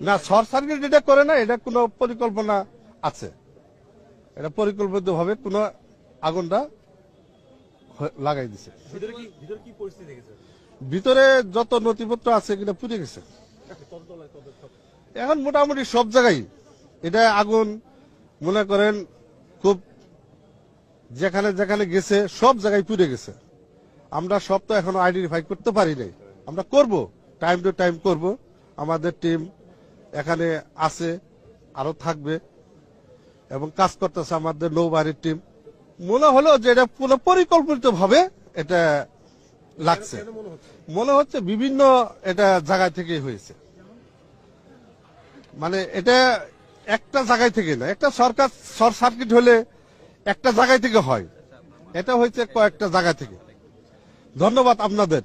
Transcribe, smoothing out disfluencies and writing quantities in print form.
না, short circuit এটা করে না, এটা কোনো পরিকল্পনা আছে, এটা পরিকল্পিত ভাবে কোনো আগুনটা লাগাই দিছে। ভিতরে যত নথিপত্র আছে কিনা পুড়ে গেছে। এখন মোটামুটি সব জায়গায় এটা আগুন মনে করেন খুব যেখানে যেখানে গেছে সব জায়গায় পুড়ে গেছে। আমরা সব তো এখনো আইডেন্টিফাই করতে পারি নাই, আমরা করব, টাইম টু টাইম করব। আমাদের টিম এখানে আছে, আরো থাকবে এবং কাজ করতেছে আমাদের নৌবাহিনীর টিম। মনে হলো যে এটা পুরো পরিকল্পিত ভাবে এটা লাগছে, মনে হচ্ছে বিভিন্ন এটা জায়গা থেকে হয়েছে। মানে এটা একটা জায়গায় থেকে না, একটা সরকার শর্ট সার্কিট হলে একটা জায়গায় থেকে হয়, এটা হয়েছে কয়েকটা জায়গা থেকে। ধন্যবাদ আপনাদের।